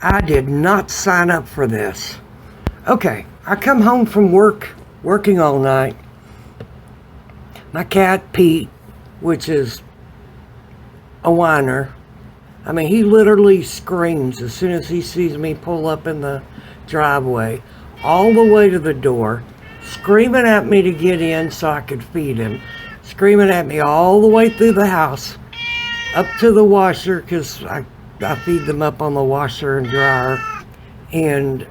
I did not sign up for this. Okay, I come home from work, working all night. My cat, Pete, which is a whiner, I mean, he literally screams as soon as he sees me pull up in the driveway, all the way to the door, screaming at me to get in so I could feed him, screaming at me all the way through the house, up to the washer, because I feed them up on the washer and dryer. And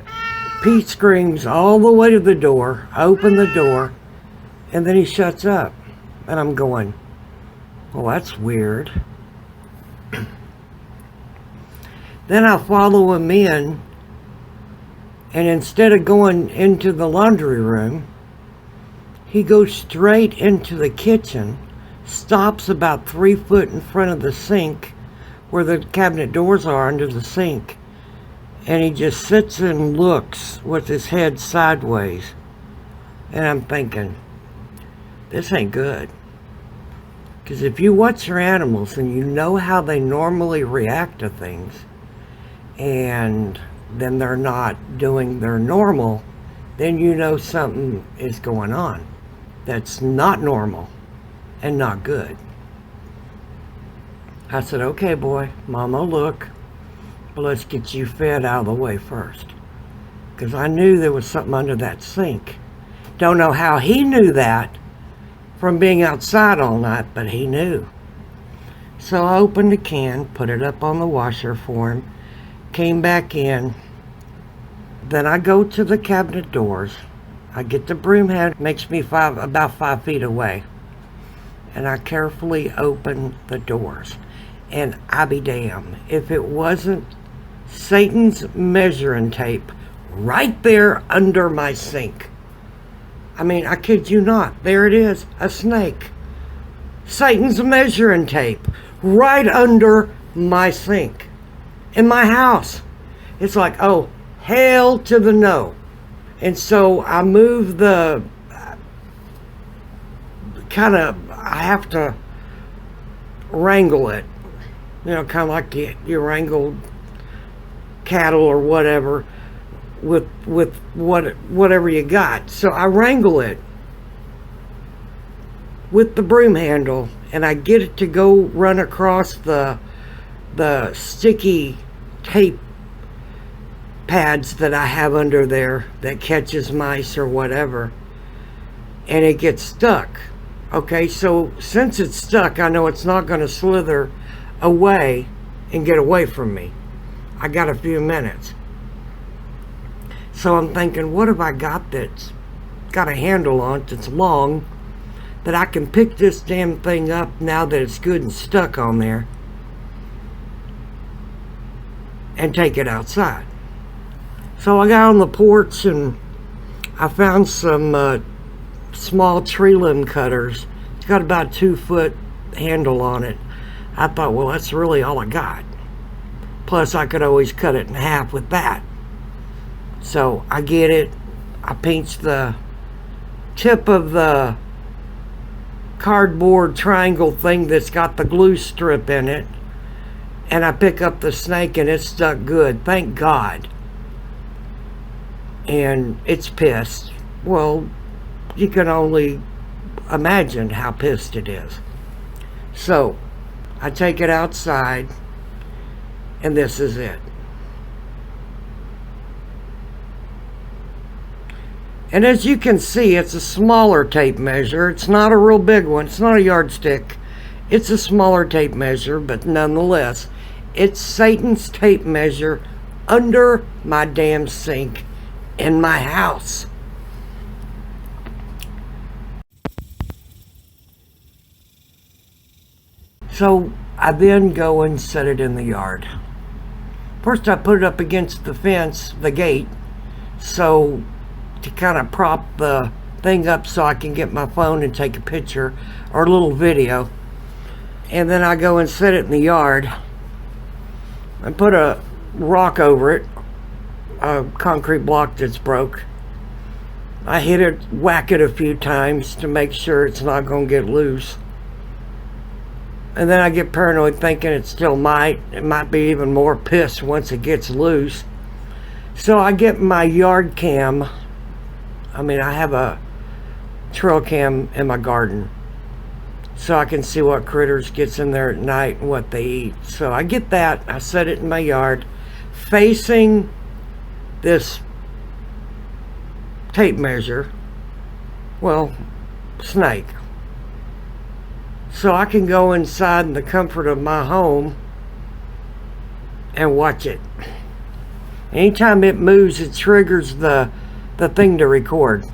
Pete screams all the way to the door. I open the door, and then he shuts up. And I'm going, well, that's weird. Then I follow him in, and instead of going into the laundry room, he goes straight into the kitchen, stops about 3 foot in front of the sink, where the cabinet doors are under the sink, and he just sits and looks with his head sideways. And I'm thinking, this ain't good. Because if you watch your animals and you know how they normally react to things, and then they're not doing their normal, then you know something is going on that's not normal and not good. I said, okay, boy, Mama, look, but let's get you fed out of the way first. Because I knew there was something under that sink. Don't know how he knew that from being outside all night, but he knew. So I opened a can, put it up on the washer for him, came back in. Then I go to the cabinet doors. I get the broom handle, makes me about 5 feet away. And I carefully open the doors. And I be damned if it wasn't Satan's measuring tape right there under my sink. I mean, I kid you not. There it is, a snake. Satan's measuring tape right under my sink in my house. It's like, oh, hell to the no. And so I move the I have to wrangle it. You know, kind of like you wrangle cattle or whatever with whatever you got. So I wrangle it with the broom handle, and I get it to go run across the sticky tape pads that I have under there that catches mice or whatever, and it gets stuck. Okay, so since it's stuck, I know it's not going to slither away and get away from me. I got a few minutes. So I'm thinking, what have I got that's got a handle on it that's long, that I can pick this damn thing up now that it's good and stuck on there and take it outside. So I got on the porch and I found some small tree limb cutters. It's got about a 2-foot handle on it. I thought, well, that's really all I got. Plus, I could always cut it in half with that. So I get it. I pinch the tip of the cardboard triangle thing that's got the glue strip in it, and I pick up the snake, and it's stuck good. Thank God. And it's pissed. Well, you can only imagine how pissed it is. So I take it outside, and this is it. And as you can see, it's a smaller tape measure. It's not a real big one. It's not a yardstick. It's a smaller tape measure, but nonetheless, it's Satan's tape measure under my damn sink in my house. So I then go and set it in the yard. First I put it up against the fence, the gate, so to kind of prop the thing up so I can get my phone and take a picture or a little video. And then I go and set it in the yard and put a rock over it, a concrete block that's broke. I hit it, whack it a few times to make sure it's not going to get loose. And then I get paranoid thinking it might be even more pissed once it gets loose. So I get my yard cam. I have a trail cam in my garden, so I can see what critters gets in there at night and what they eat. So I get that, I set it in my yard, facing this tape measure, snake. So I can go inside in the comfort of my home and watch it. Anytime it moves, it triggers the thing to record.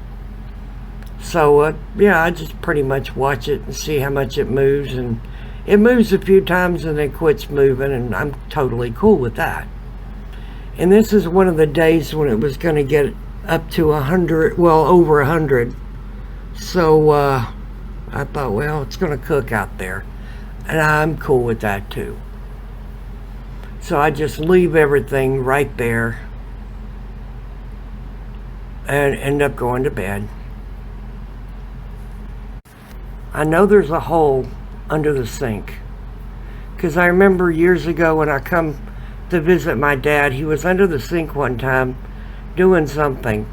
So I just pretty much watch it and see how much it moves, and it moves a few times and then quits moving, and I'm totally cool with that. And this is one of the days when it was going to get up to 100, over 100. So I thought, it's going to cook out there, and I'm cool with that too. So I just leave everything right there and end up going to bed. I know there's a hole under the sink, because I remember years ago when I come to visit my dad, he was under the sink one time doing something,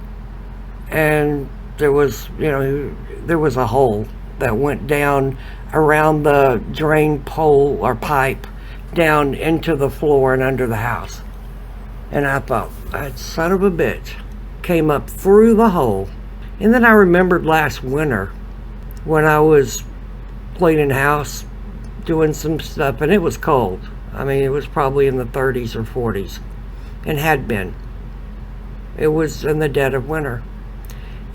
and there was a hole that went down around the drain pole or pipe down into the floor and under the house. And I thought, that son of a bitch came up through the hole. And then I remembered last winter when I was cleaning house, doing some stuff, and it was cold. It was probably in the 30s or 40s, and had been. It was in the dead of winter.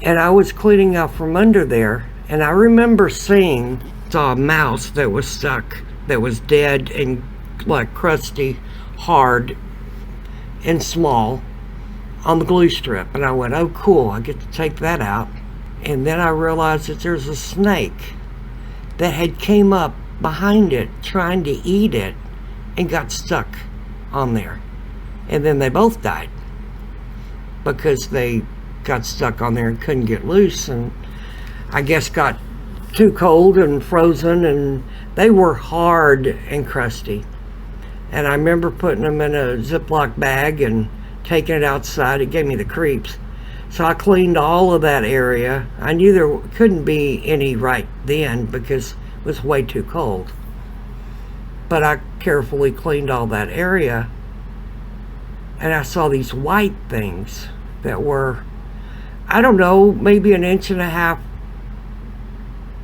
And I was cleaning out from under there, and I remember saw a mouse that was stuck, that was dead and like crusty, hard, and small on the glue strip. And I went, oh cool, I get to take that out. And then I realized that there's a snake that had came up behind it trying to eat it and got stuck on there. And then they both died because they got stuck on there and couldn't get loose, and I guess got too cold and frozen, and they were hard and crusty. And I remember putting them in a Ziploc bag and taking it outside. It gave me the creeps. So I cleaned all of that area. I knew there couldn't be any right then because it was way too cold. But I carefully cleaned all that area, and I saw these white things that were, I don't know, maybe 1.5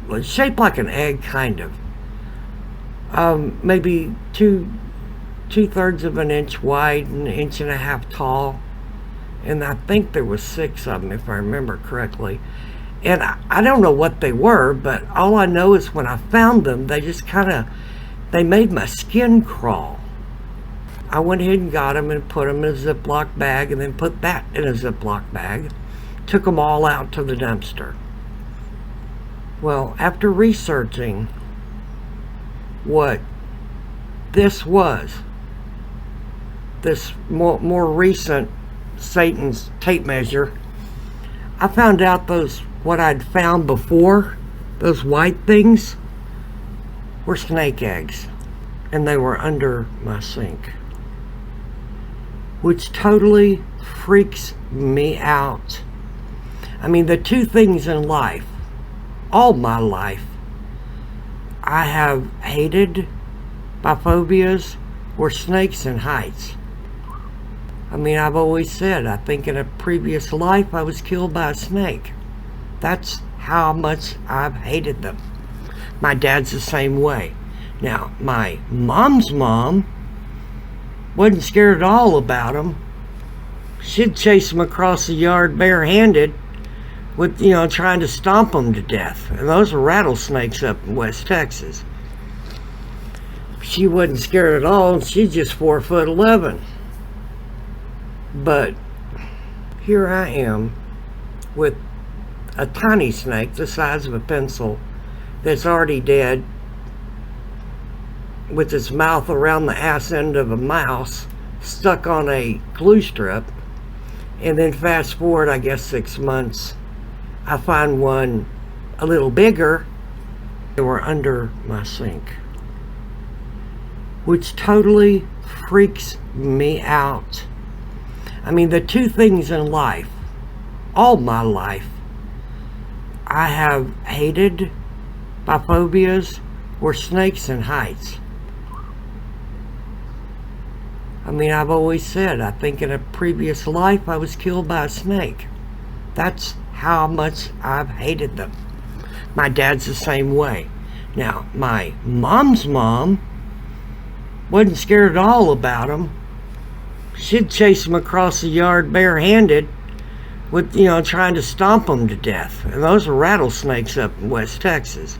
inches, shaped like an egg, kind of. Maybe two-thirds of an inch wide and 1.5 inches tall. And I think there was 6 of them, if I remember correctly. And I don't know what they were, but all I know is when I found them, they just they made my skin crawl. I went ahead and got them and put them in a Ziploc bag, and then put that in a Ziploc bag. Took them all out to the dumpster. Well, after researching what this was, this more recent Satan's tape measure, I found out what I'd found before, those white things, were snake eggs, and they were under my sink, which totally freaks me out. The two things in life, all my life, I have hated, my phobias were snakes and heights. I've always said, I think in a previous life I was killed by a snake. That's how much I've hated them. My dad's the same way. Now, my mom's mom wasn't scared at all about them. She'd chase them across the yard barehanded with, trying to stomp them to death. And those are rattlesnakes up in West Texas. She wasn't scared at all, and she's just 4'11". But here I am with a tiny snake the size of a pencil that's already dead, with its mouth around the ass end of a mouse stuck on a glue strip. And then fast forward, I guess 6 months, I find one a little bigger. They were under my sink. which totally freaks me out. I mean, the two things in life, all my life, I have hated by phobias were snakes and heights. I mean, I've always said, I think in a previous life I was killed by a snake. That's how much I've hated them. My dad's the same way. Now, my mom's mom wasn't scared at all about them. She'd chase them across the yard barehanded with, trying to stomp them to death. And those are rattlesnakes up in West Texas.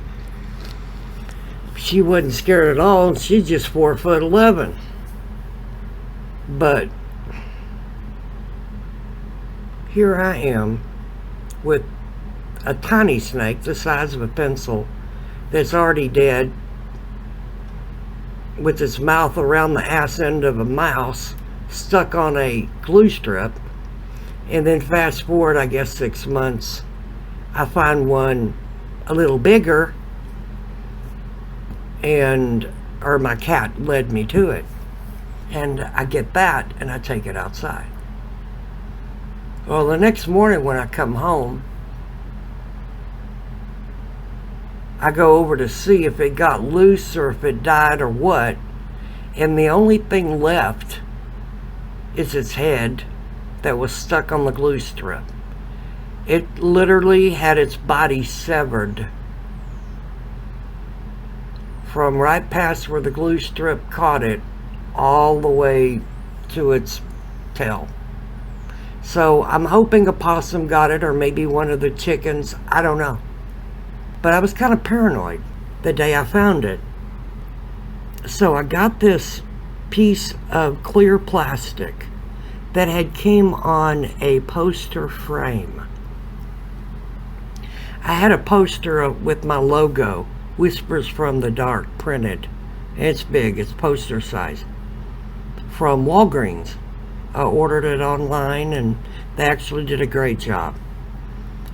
She wasn't scared at all. She's just 4'11". But here I am with a tiny snake the size of a pencil that's already dead, with its mouth around the ass end of a mouse stuck on a glue strip. And then fast forward, I guess 6 months, I find one a little bigger, or my cat led me to it. And I get that and I take it outside. Well, the next morning when I come home, I go over to see if it got loose or if it died or what. And the only thing left is its head that was stuck on the glue strip. It literally had its body severed from right past where the glue strip caught it all the way to its tail. So I'm hoping a possum got it, or maybe one of the chickens. I don't know. But I was kind of paranoid the day I found it. So I got this piece of clear plastic that had came on a poster frame. I had a poster with my logo, Whispers from the Dark, printed. It's big, it's poster size, from Walgreens. I ordered it online and they actually did a great job.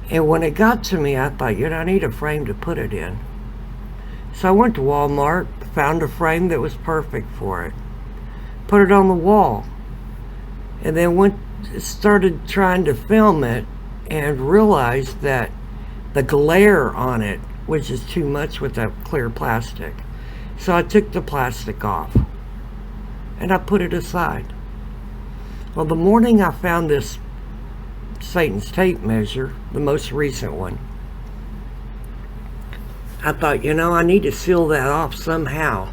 And when it got to me, I thought, I need a frame to put it in. So I went to Walmart, found a frame that was perfect for it, put it on the wall, and then started trying to film it and realized that the glare on it was just too much with that clear plastic. So I took the plastic off and I put it aside. Well, the morning I found this Satan's tape measure, the most recent one, I thought, I need to seal that off somehow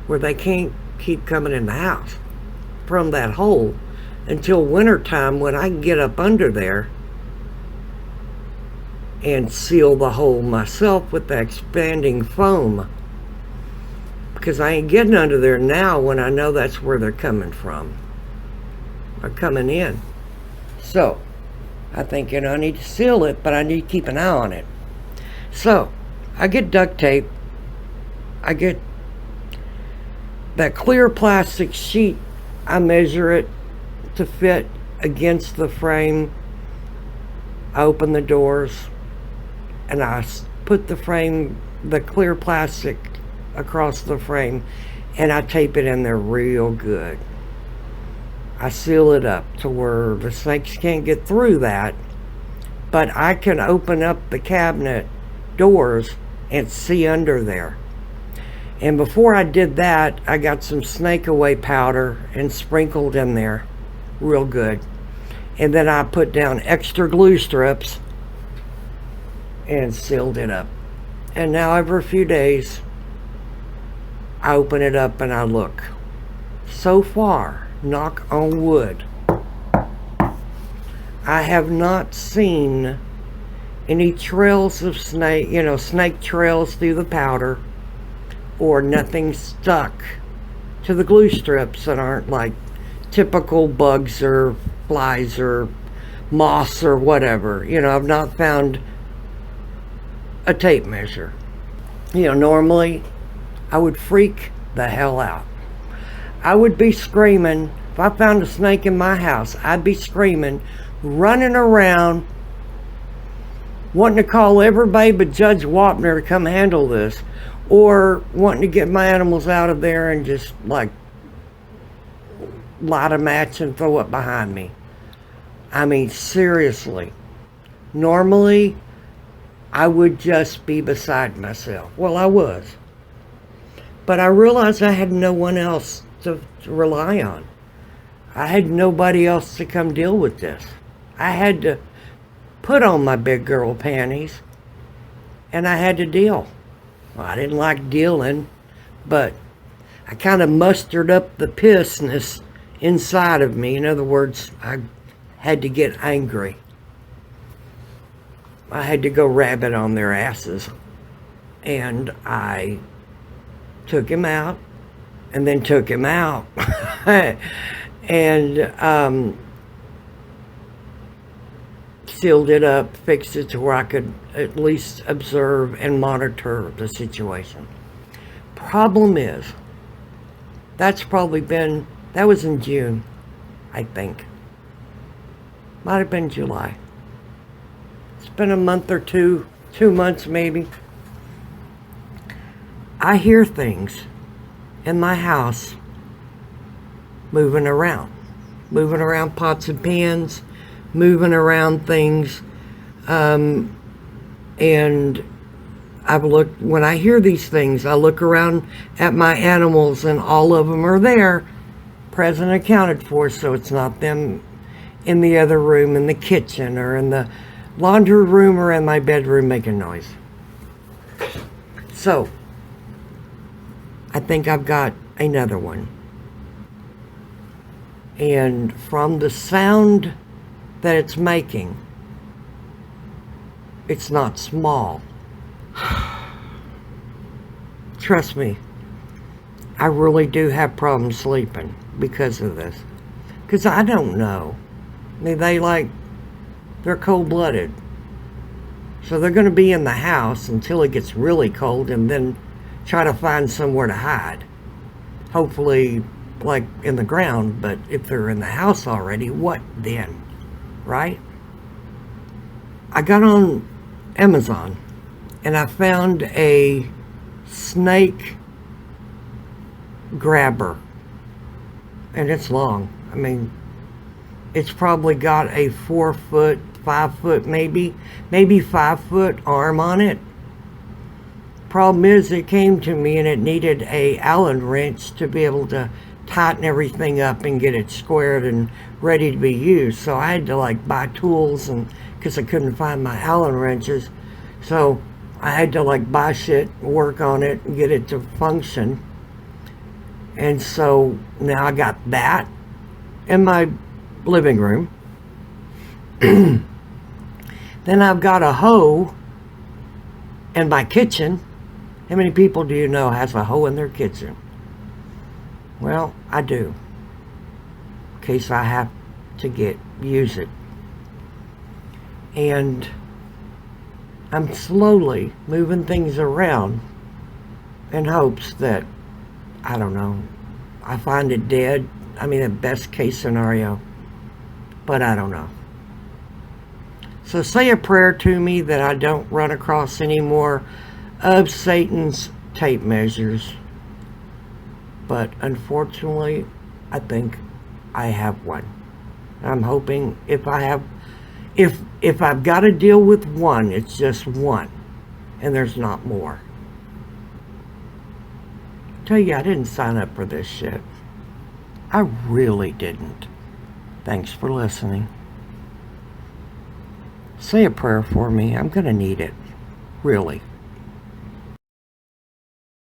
where they can't keep coming in the house from that hole until wintertime, when I can get up under there and seal the hole myself with the expanding foam, because I ain't getting under there now when I know that's where they're coming from, or coming in. So I think, I need to seal it, but I need to keep an eye on it. So I get duct tape. I get that clear plastic sheet. I measure it to fit against the frame. I open the doors and I put the frame, the clear plastic, across the frame, and I tape it in there real good. I seal it up to where the snakes can't get through that, but I can open up the cabinet doors and see under there. And before I did that, I got some snake away powder and sprinkled in there real good. And then I put down extra glue strips and sealed it up. And now every few days, I open it up and I look. So far, knock on wood, I have not seen any trails of snake, snake trails through the powder, or nothing stuck to the glue strips that aren't like typical bugs or flies or moths or whatever. I've not found a tape measure. Normally I would freak the hell out. I would be screaming. If I found a snake in my house, I'd be screaming, running around, wanting to call everybody but Judge Wapner to come handle this. or wanting to get my animals out of there and just like light a match and throw it behind me. I mean, seriously. Normally, I would just be beside myself. Well, I was. But I realized I had no one else to rely on. I had nobody else to come deal with this. I had to put on my big girl panties, and I had to deal. Well, I didn't like dealing, but I kind of mustered up the pissness inside of me. In other words, I had to get angry. I had to go rabbit on their asses. And I took him out, and then took him out. And sealed it up, fixed it to where I could at least observe and monitor the situation. Problem is, that was in June, I think. Might have been July. It's been a month or 2 months maybe. I hear things in my house moving around pots and pans, moving around things, and when I hear these things, I look around at my animals, and all of them are there, present and accounted for, so it's not them in the other room, in the kitchen, or in the laundry room, or in my bedroom making noise. So, I think I've got another one. And from the sound that it's making, it's not small. Trust me, I really do have problems sleeping because of this. Because I don't know. I mean, they're cold-blooded. So they're going to be in the house until it gets really cold, and then try to find somewhere to hide. Hopefully, like in the ground, but if they're in the house already, what then? Right? I got on Amazon, and I found a snake grabber. And it's long. I mean, it's probably got a 4 foot, 5 foot, maybe 5 foot arm on it. Problem is, it came to me and it needed a Allen wrench to be able to tighten everything up and get it squared and ready to be used. So I had to like buy tools, and because I couldn't find my Allen wrenches, so I had to like buy shit, work on it, and get it to function. And so now I got that in my living room. Then I've got a hoe in my kitchen. How many people do you know has a hoe in their kitchen? Well, I do. In case I have to use it. And I'm slowly moving things around in hopes that, I don't know, I find it dead. I mean, the best case scenario. But I don't know. So say a prayer to me that I don't run across any more of Satan's tape measures. But unfortunately, I think I have one. I'm hoping if I've got to deal with one, it's just one, and there's not more. Tell you, I didn't sign up for this shit. I really didn't. Thanks for listening. Say a prayer for me. I'm gonna need it. Really.